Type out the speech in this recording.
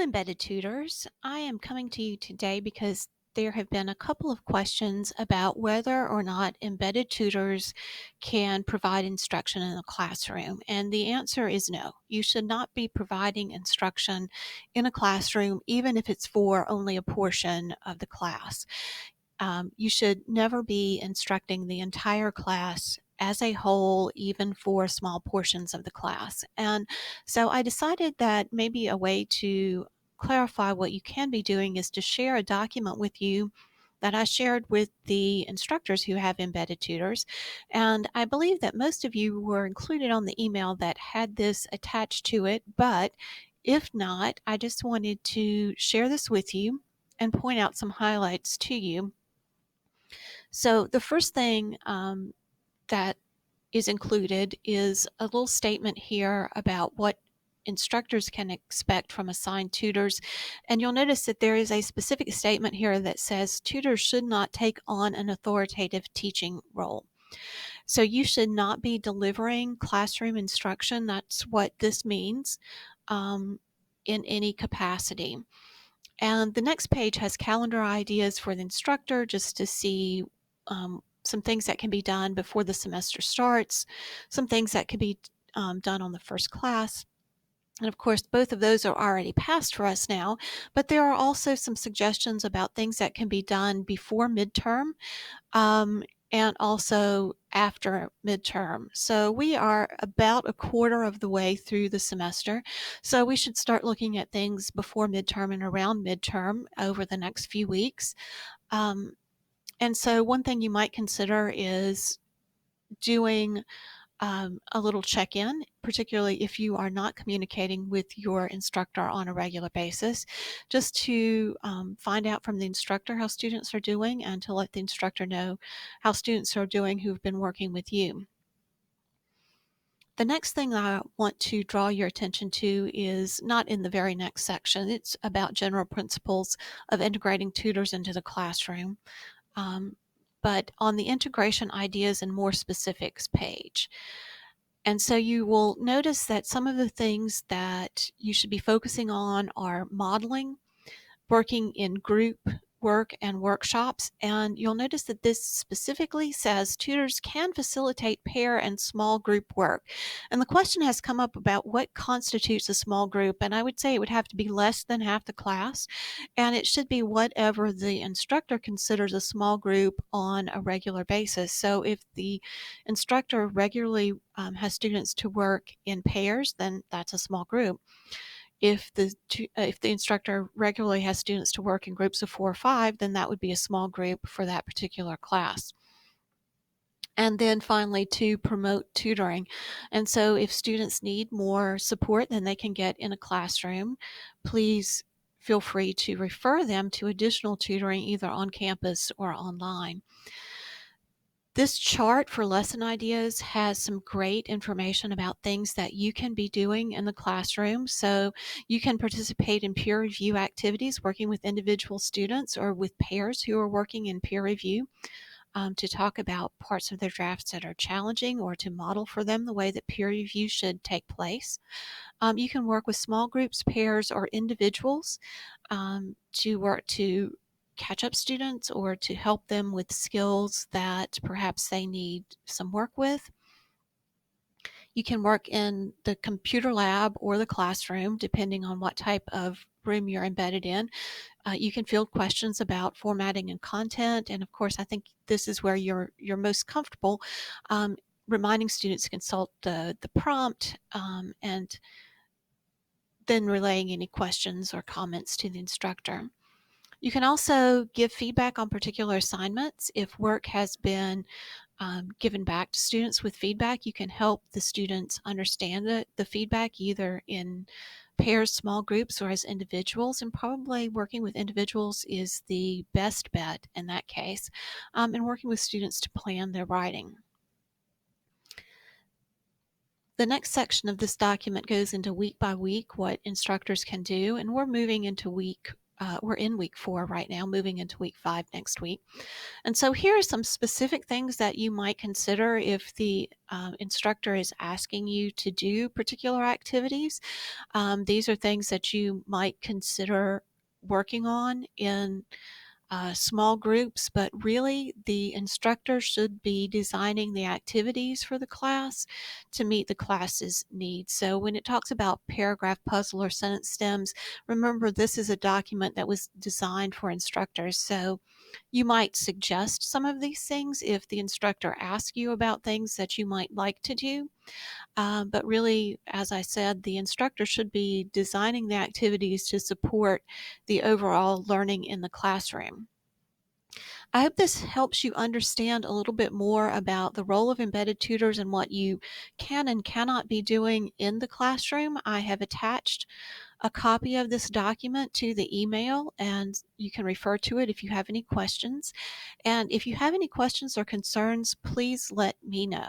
Embedded Tutors. I am coming to you today because there have been a couple of questions about whether or not embedded tutors can provide instruction in the classroom. And the answer is no. You should not be providing instruction in a classroom, even if it's for only a portion of the class. You should never be instructing the entire class as a whole, even for small portions of the class. And so I decided that maybe a way to clarify what you can be doing is to share a document with you that I shared with the instructors who have embedded tutors. And I believe that most of you were included on the email that had this attached to it. But if not, I just wanted to share this with you and point out some highlights to you. So the first thing that is included is a little statement here about what instructors can expect from assigned tutors. And you'll notice that there is a specific statement here that says tutors should not take on an authoritative teaching role. So you should not be delivering classroom instruction. That's what this means in any capacity. And the next page has calendar ideas for the instructor just to see some things that can be done before the semester starts, some things that could be done on the first class. And of course, both of those are already passed for us now, but there are also some suggestions about things that can be done before midterm and also after midterm. So we are about a quarter of the way through the semester. So we should start looking at things before midterm and around midterm over the next few weeks. And so one thing you might consider is doing a little check-in, particularly if you are not communicating with your instructor on a regular basis, just to find out from the instructor how students are doing and to let the instructor know how students are doing who've been working with you. The next thing I want to draw your attention to is not in the very next section. It's about general principles of integrating tutors into the classroom. But on the integration ideas and more specifics page. And so you will notice that some of the things that you should be focusing on are modeling, working in group work and workshops. And you'll notice that this specifically says tutors can facilitate pair and small group work. And the question has come up about what constitutes a small group. And I would say it would have to be less than half the class. And it should be whatever the instructor considers a small group on a regular basis. So if the instructor regularly has students to work in pairs, then that's a small group. If the instructor regularly has students to work in groups of 4 or 5, then that would be a small group for that particular class. And then finally, to promote tutoring. And so if students need more support than they can get in a classroom, please feel free to refer them to additional tutoring either on campus or online. This chart for lesson ideas has some great information about things that you can be doing in the classroom. So you can participate in peer review activities, working with individual students or with pairs who are working in peer review to talk about parts of their drafts that are challenging or to model for them the way that peer review should take place. You can work with small groups, pairs, or individuals to work to catch up students or to help them with skills that perhaps they need some work with. You can work in the computer lab or the classroom, depending on what type of room you're embedded in. You can field questions about formatting and content, and of course, I think this is where you're most comfortable, reminding students to consult the prompt and then relaying any questions or comments to the instructor. You can also give feedback on particular assignments. If work has been given back to students with feedback, you can help the students understand the feedback either in pairs, small groups, or as individuals. And probably working with individuals is the best bet in that case, and working with students to plan their writing. The next section of this document goes into week by week what instructors can do, and we're moving into week we're in week 4 right now, moving into week 5 next week. And so here are some specific things that you might consider if the instructor is asking you to do particular activities. These are things that you might consider working on in small groups, but really the instructor should be designing the activities for the class to meet the class's needs. So when it talks about paragraph, puzzle, or sentence stems, remember this is a document that was designed for instructors. So you might suggest some of these things if the instructor asks you about things that you might like to do. But really, as I said, the instructor should be designing the activities to support the overall learning in the classroom. I hope this helps you understand a little bit more about the role of embedded tutors and what you can and cannot be doing in the classroom. I have attached a copy of this document to the email, and you can refer to it if you have any questions. And if you have any questions or concerns, please let me know.